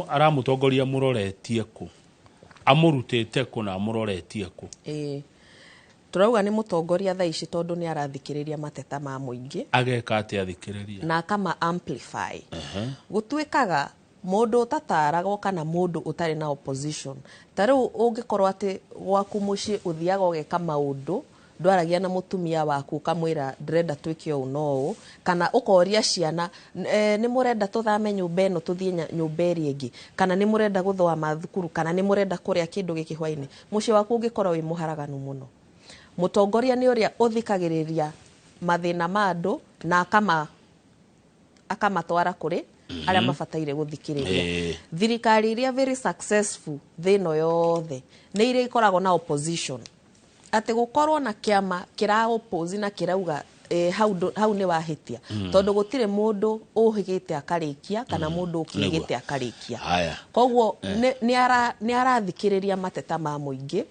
aramutongoria muroretie ku amurutite ku na muroretie ku turauga ni mutongoria thaa ici tondu ni arathikiriria mateta ma muingi ageka ati athikiriria na kama amplify gutwikaga mundu utataragwo kana mundu utari na opposition tariu ungikorwo ati gwaku muci uthiaga ugeka maundu ndwaragia na mutumia waku kamwira ndrenda twike o no kana ukoria ciana ni murenda tuthame nyumba eno tuthie nyumba eri ingi kana ni murenda guthwa mathukuru kana ni murenda kuria kindu gikihwaini muci waku ungikorwo wi muharaganu muno mutongoria ni uria uthikagiriria mathina ma andu na akamatwara kuri aria mafataire guthikiriria thirikari iria very successful thino yothe ni iria ikoragwo na opposition ati gukorwo na kiama kira oppose na kirauga hau ni wahitia tondu gutire mundu uhigite akarikia kana mundu ukigite akarikia koguo ni arathikiriria mateta ma muingi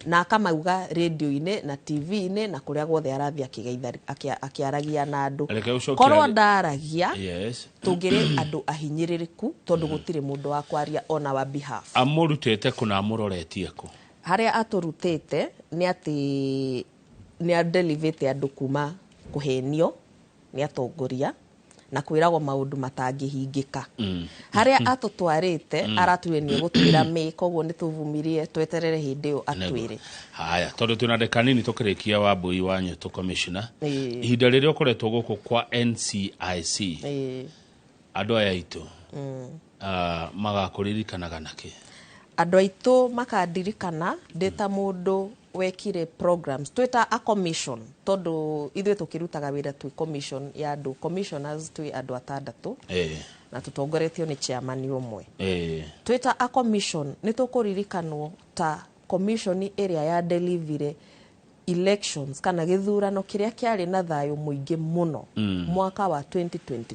na akamauga radio-ine na TV-ine na kuria guothe arathia akiaragia na andu korwo ndaragia tungire andu ahinyiririku tondu gutire mundu wa kwaria ona wa behalf amurutete kuna amuroretie ku haria aturutete ni ati ni adelivate andu kuma kuhenio ni atongoria na kwiragwo maundu matangihingika haria atutwarite aratwire ni gutwira me koguo ni tuvumirie tweterere hindi yo atwire haya tondu tuna dekanini tukirikia Wambui Wanyu tu commissioner ihinda riria ukoretwo guku kwa NCIC andu aya itu magakuririkanaga naki andu aitu makadirikana ndeta mundu wekire programs tweta a commission tondu ithuĩ tukirutaga wira twi commission ya andu commissioners twi andu atandatu na tutongoretio ni chairman umwe tweta a commission ni tukuririkanwo ta commission area ya delivery elections kana githurano kiria kiari na thayo muingi muno mwaka wa 2022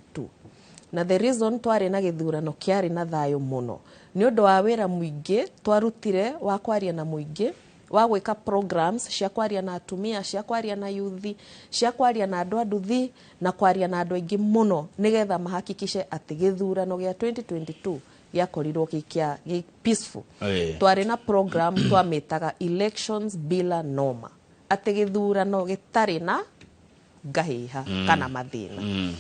na the reason twari na githurano kiari na thayo muno ni undu wa wira muingi twarutire wa kwaria na muingi wa gwika programs cia kwaria na atumia cia kwaria na youth cia kwaria na andu anduthi na kwaria na andu aingi muno nigetha mahakikishe ati githurano gia 2022 yakorirwo gi peaceful twari na program twamitaga elections bila noma ati githurano gitari na ngahiha kana mathina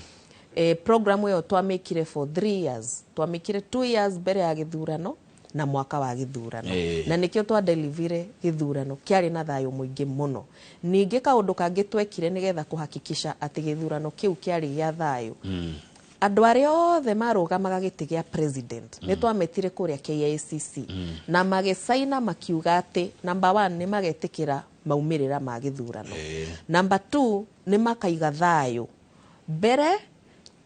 program yo twamikire for 3 years twamikire 2 years mbere ya githurano na mwaka wa githurano na nikio twa delivery githurano kiari na thayo muingi muno ningi kaundu kangi twekire nigetha kuhakikisha ati githurano kiu kiari gia thayo andu aria othe marugamaga giti gia president ni twametire kuria KICC na magisaina makiuga ati number 1 ni magetikira maumirira ma githurano number 2 ni makaiga thayo mbere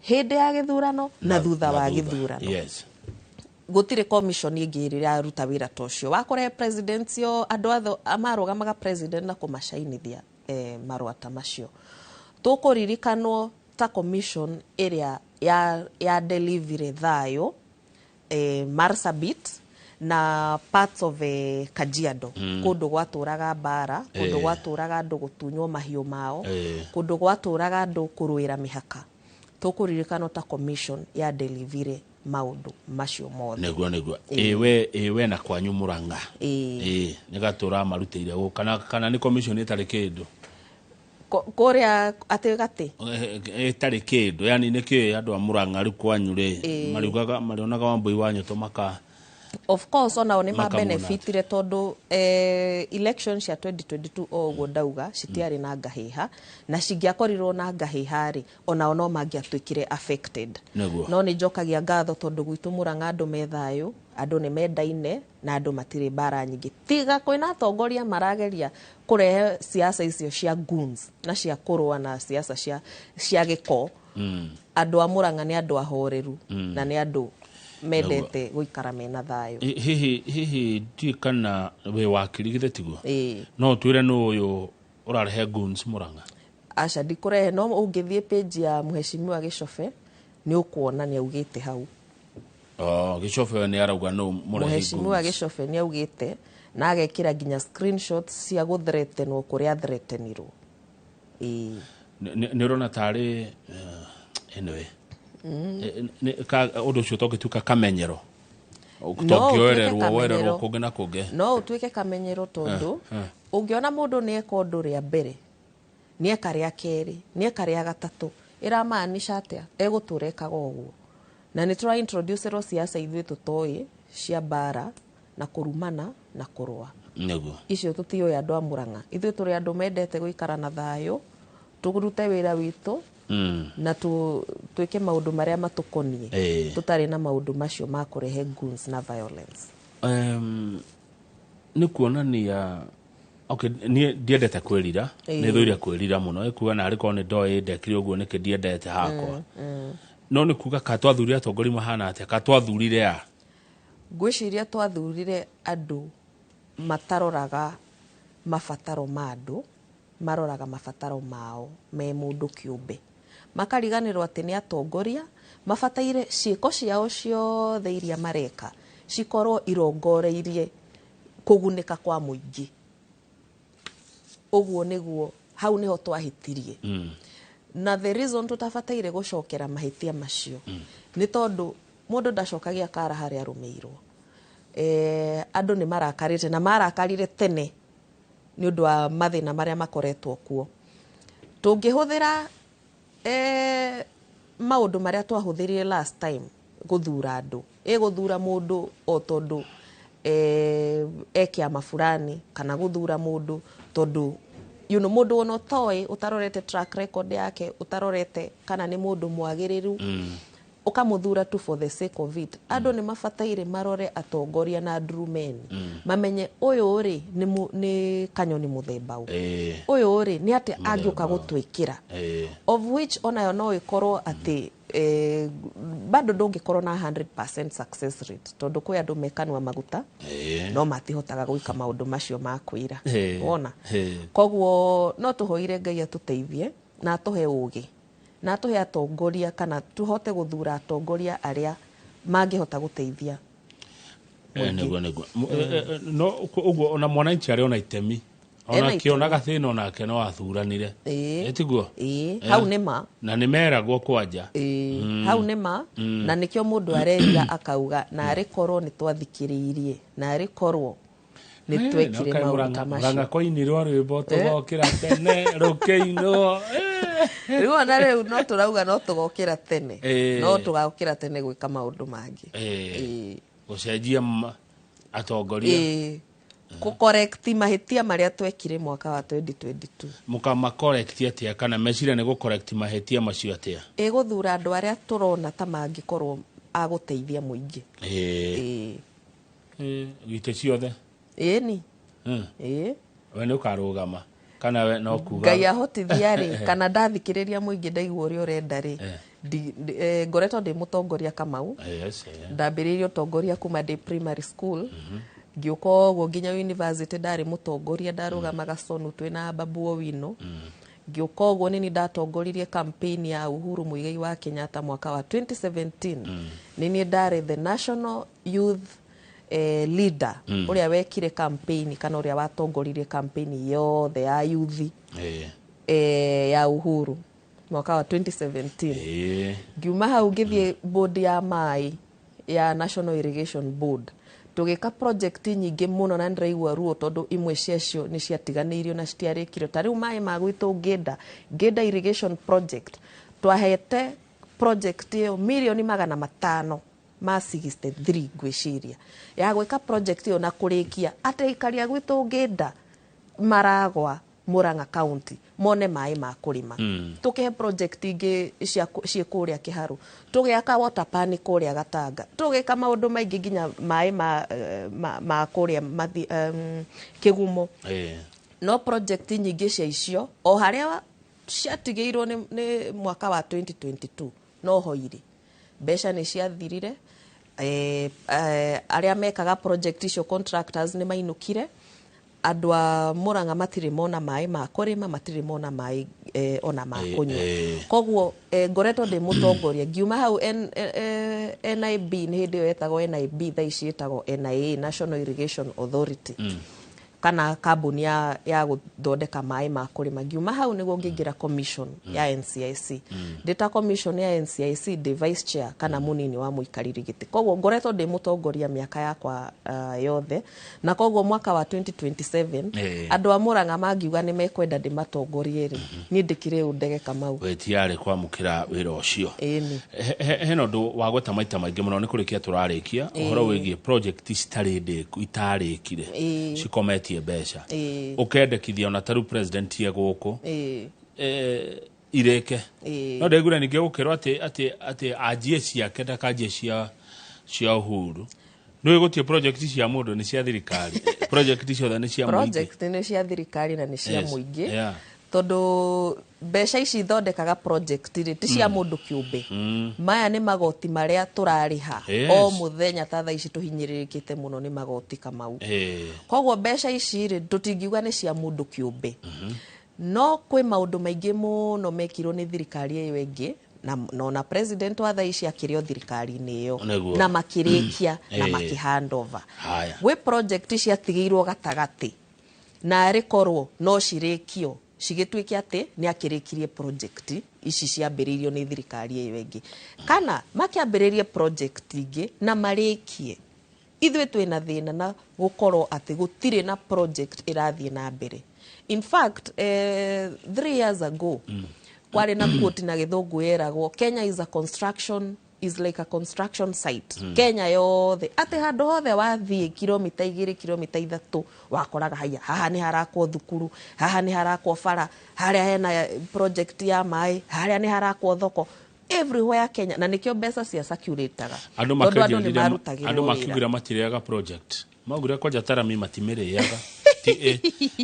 hindi ya githurano na thutha wa githurano gutire commission ingi iraruta wira tocio wakore presidentio andu atho amarugamaga president na kumashainithia marwata macio tukuririkanwo ta commission area ya delivery thayo Marsabit na parts of Kajiado kundu gwaturaga bara kundu gwaturaga andu gutunywo mahiu mao kundu gwaturaga andu kuruira mihaka tukuririkana ta commission ya delivery maundu macio mothe negwa ewe na kwanyu Muranga nigatura marutire kana ni commission itari kindu korea ategate itari kindu yani niki andu a Muranga ri kwanyu ri mariugaga marionaga Wambui wanyu tomaka. Of course ona ni ma benefitire tondu elections ya 2022 ogwo ndauga citiari na ngahiha na cingiakorirwo na ngahiha ri ona no mangiatwikire affected no ni njokagia ngatho tondu gwitu Muranga andu methayo andu ni mendaine na andu matire bara nyingi tiga kwina atongoria marageria kurehe siasa icio cia goons na cia kurwa na siasa cia giko andu a Muranga ni andu ahoreru na ni andu medete guikara mena thayo hihi tikana we wakiri githe tiguo no twire no uyu urarehe goons Muranga aca ndikurehe no ungithie page ya Mheshimiwa Gicobe ni ukuona ni augite hau Gicobe ni arauga no murehe Mheshimiwa Gicobe ni augite na agekira ginya screenshots cia guthreatenwo kuria threatenirwo ni rona tari anyway undu cio togituka kamenyero tongioererwo wererwo kungi na kungi no utwike kamenyero tondu ungiona mundu ni eka undu ria mbere ni eka ria keri ni eka ria gatatu iramaanisha atia eguturekaga uguo na ni try introduce ro siasa ithui tutoi cia bara na kurumana na kurwa nego icio tutio ya andu a Muranga ithui turi andu mendete guikara na thayo tugurute wira witu na twike maundu maria matukonie tutari na maundu macio ma kurehe goons na violence ni kuonania okay ni ndiendete kwirira ni thuria kwirira muno ikuga na ariko ni ndoi ndekire uguo niki ndiendete hakwa no ni kuga ka twathurire atongori mahana atia ka twathurire ya gwiciria twathurire andu mataroraga mabataro ma andu maroraga mabataro mao me mundu kiumbe makariganirwo ati ni atongoria mabataire ciiko ciao ciothe iria mareka cikorwo irongoreirie kugunika kwa muingi uguo niguo hau niho twahitirie na the reason tutafataire gucokera mahitia macio ni tondu mundu ndacokagia kara haria rumeirwo andu ni marakarite na marakarire tene ni undu wa mathina maria makoretwo kuo tungihuthira maundu maria twahuthirire last time guthura andu guthura mundu o tondu ekia mafurani kana guthura mundu tondu mundu ono toy utarorete track record yake utarorete kana ni mundu mwagiriru ukamuthura tu for the sake of it andu ni mafataire marore atongoria na drumeni mamenye uyu ri ni kanyoni muthemba uyu ri ni ati angiuka gutwikira of which onayo no ikorwo ati bado ndungikorwo na 100% success rate tondu kwi andu mekanwa maguta no matihotaga gwika maundu macio ma kwira wona koguo no tuhoire Ngai atuteithie na atuhe ugi na tuhe atongoria kana tuhote guthura atongoria aria mangihota guteithia nego no uguo ona mwananchi ari ona itemi ona kionaga thina onake no athuranire etiguo hau nima na nimeragwo kwanja hau nima na nikio mundu areria akauga na arikorwo ni twathikiriirie na arikorwo ni twekire maundu kamacio Muranga koinirwo rwimbo tugokira tene rukeino riu na riu no turauga no tugokira tene no tugokira tene gwika maundu mangi gucenjia atongoria ku correct mahitia maria twekire mwaka wa 2022 mukama correct atia kana meciria ni gu correct mahitia macio atia guthura andu aria turona ta mangikorwo aguteithia muingi gite ciothe ni we ni ukarugama kana we no kuga Ngai ahotithia ri kana ndathikiriria muingi ndaigua uri urenda ri ngoretwo ndi mutongoria Kamau ndambiririe utongoria kuma ndi primary school ngiuka uguo nginya university ndari mutongoria ndarugamaga Sonu twina Babu Owino ngiuka uguo nini ndatongoririe campaign ya Uhuru Muigai wa Kenyatta mwaka wa 2017 nini ndari the national youth leader uria wekire campaign kana uria watongoririe campaign yothe ya youth ya Uhuru mwaka wa 2017 ngiuma hau ngithie board ya mai ya National Irrigation Board tugika project nyingi muno na ndiraigua ruo tondu imwe ciacio ni ciatiganirio na citiarikire tari mai magwitu Ngenda Irrigation Project twahete project yo milioni 500 ma 63 gwiciria ya gwika project yo na kurikia ateikaria gwitu Ngenda maragwa Murang'a County mone mai ma kurima tukihe project ingi cia kuria Kiharu tugiaka water pan kuria Gatanga tugika maundu maingi ginya mai ma kuria Kigumo no project nyingi cia icio o haria ciatigeirwo ni mwaka wa 2022 no hoiri besha ni ciathirire aria mekaga project icio contractors ni mainukire andu a Murang'a matire mona mai ma kurima matire mona mai ona ma kunywa koguo ngoretwo ndi mutongoria ngiuma hau NIB ni hindi yetagwo NIB thaici yetagwo NIA National Irrigation Authority kana kambuni ya guthondeka mai ma kurima ngiuma hau niguo ngingira commission ya NCIC ndita commission ya NCIC ndi vice chair kana munini wa muikariri giti koguo ngoretwo ndi mutongoria miaka yakwa yothe na koguo mwaka wa 2027 andu a Murang'a mangiuga ni mekwenda ndi matongorie ri ni ndikire undege Kamau wetiare kwamukira wira ucio heno ndu wa gweta maita maingi muno ni kurikia turarikia uhoro wigie project itarikire cikometie besha ukendekithia ona taru president ye guku ireke no ndegura ninge gukirwo ati ajie ciake ndakajie cia Uhuru no igutie project cia mundu ni cia thirikari project cio ni cia muingi project ni cia thirikari na ni cia muingi tondu besha ici thondekaga project ri ti cia mundu kiumbe maya ni magoti maria turariha o muthenya ta tha ici tuhinyiririkite muno ni magoti Kamau koguo besha ici ri tutingiuga ni cia mundu kiumbe no kwi maundu maingi muno mekirwo ni thirikari iyo ingi na president wa tha ici akirio thirikari ni iyo na makirikia na makihandover we project ciatigeirwo gatagati na rikorwo no cirikio cigituike ati ni akirikirie project ici ciambiririo ni thirikari iyo ingi kana makiambiririe project ingi na marikie ithwe twina thina na gukorwo ati gutire na project irathie na mbere in fact 3 years ago kwari na quote na githungu yeragwo Kenya is like a construction site Kenya yothe ati handu hothe wathie kilomita 2 kilomita 3 wakoraga haya haha ni harakwo thukuru haha ni harakwo bara haria hena project ya mai haria ni harakwo thoko everywhere Kenya na nikio mbeca cia circulataga andu makigira matiriaga project maugire koja tarami matimiriaga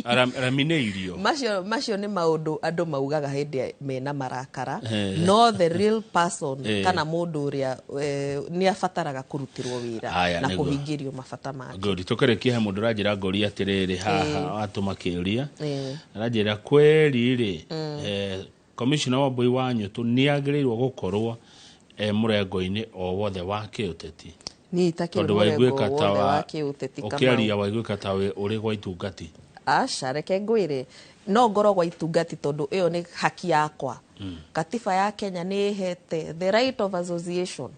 aramine irio macio ni maundu andu maugaga hindi mena marakara no the real person kana mundu uria ni afataraga kurutirwo wira na kuhingirio mabata make good tukerekia he mundu ranjira ngori atiriri haha atuma kiuria ranjira kweri ri commissioner wa Boi wa Nyutu ni agirirwo gukorwo murengo-ini o wothe wa kiuteti ni itakirwo murengo wothe wa kiuteti kama ukiaria waiguika tawe uri gwa itungati aca reke ngwire no ngoro gwa itungati tondu iyo ni haki yakwa katiba ya Kenya ni ihete the right of association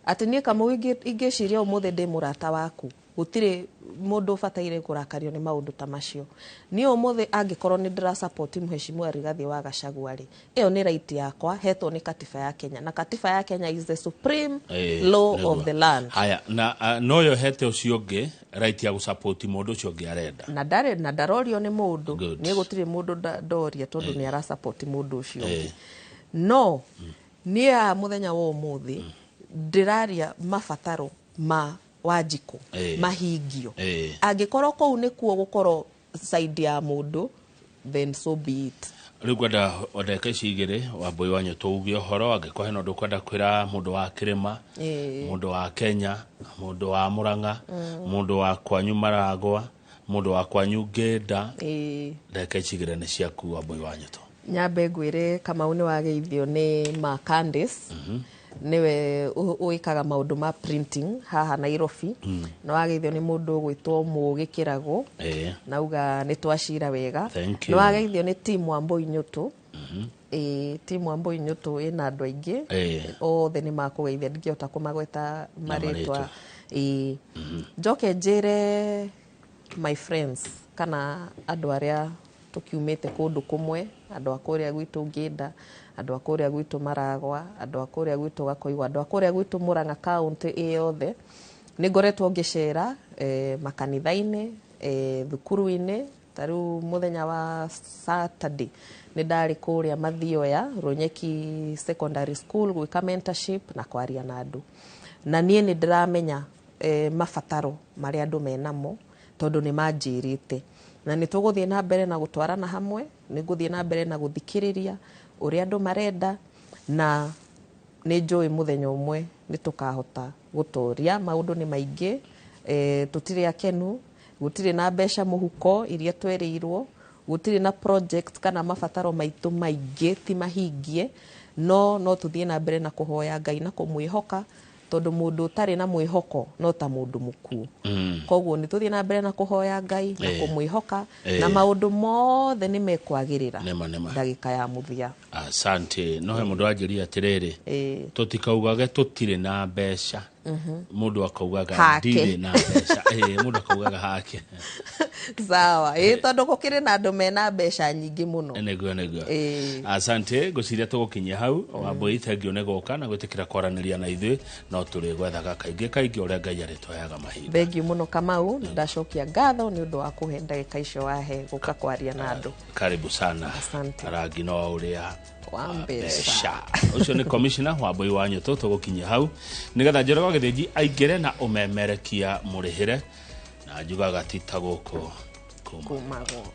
ati ni kama ingeciria umuthe ndi murata waku gutire mundu fataire kurakario ni maundu ta macio ni umuthe angikorwo ni ndira support mheshimiwa Rigathi wa Gachagua ri iyo ni right yakwa hetwo ni katiba ya Kenya na katiba ya Kenya is the supreme law of the land haya na no yo hete ucio nge right ya gusupport mundu ucio nge arenda na darorio ni mundu ni gutire mundu doria tondu ni ara support mundu ucio no ni a muthenya wa umuthi ndiraria mafataro ma Wanjiku mahingio angikorwo kou nikuo gukorwo side ya mundu then so be it riu kwenda odeka igire Wambui wa Nyoto ugie horo angĩkorwo hena ũndũ kwenda kwĩra mũndũ wa Kĩrĩma, mũndũ wa Kenya, mũndũ wa Murang'a, mũndũ wa kwanyu Maragwa, mũndũ wa kwanyu Ngĩnda, ndeka igire nĩ ciaku Wambui wa Nyoto. Nyambe ngwĩre Kamau nĩ wageithio nĩ ma Candice niwe uikaga maundu ma printing haha Nairobi no wageithio ni mundu gwitwo Mũgĩ Kĩragũ nauga ni twacira wega no wageithio ni team Wambui Nyoto team Wambui Nyoto ina andu aingi othe ni makugeithia ndingĩhota kumagweta maritwa njoke njire my friends kana andu aria tukiumite kundu kumwe andu akuria gwitu Ngĩnda andu akuria gwitu Maragwa andu akuria gwitu Gakoigwa andu akuria gwitu Murang'a county iyothe ni ngoretwo ngicera makanitha-ini thukuru-ini taru muthenya wa Saturday ni ndari kuria Mathioya Runyeki secondary school gwika mentorship na kwaria na andu na nie ni ndiramenya mabataro mari andu menamo tondu ni manjirite na ni tuguthie na mbere na gutwarana hamwe ni nguthie na mbere na guthikiriria uria andu marenda na ni njui muthenya umwe ni tukahota gutoria maundu ni maingi tutire akenu gutire na mbeca muhuko iria twerirwo gutire na project kana mabataro maitu maingi ti mahingie no tuthie na mbere na kuhoya Ngai na kumwihoka tondu mundu utari na mwihoko no ta mundu muku koguo ni tuthie na mbere na kuhoya Ngai na kumwihoka na maundu mothe ni mekwagirira ndagika ya muthia. Asante no he mundu anjiria atiriri tutikaugage tutire na mbeca mundu akaugaga ndire na mbeca mundu akaugaga hake sawa tondu gukire na andu mena mbeca nyingi muno neguo asante guciria tugukinyia hau Wambui thengio ne goka na gwitikira kwaraniria na ithui no turi gwethaga kaingi uria Ngai aritwayaga mahinda. Thengio muno Kamau ndacokia ngatho ni undu wa kuhe ndagika icio wahe guka kwaria na andu. Karibu sana. Rangi no uria wa mbeca ucio ni commissioner Wambui wa Nyoto tugukinyia hau nigetha Njoroge Githĩnji aingire na umemerekia murihire na njugaga tita guku kumago.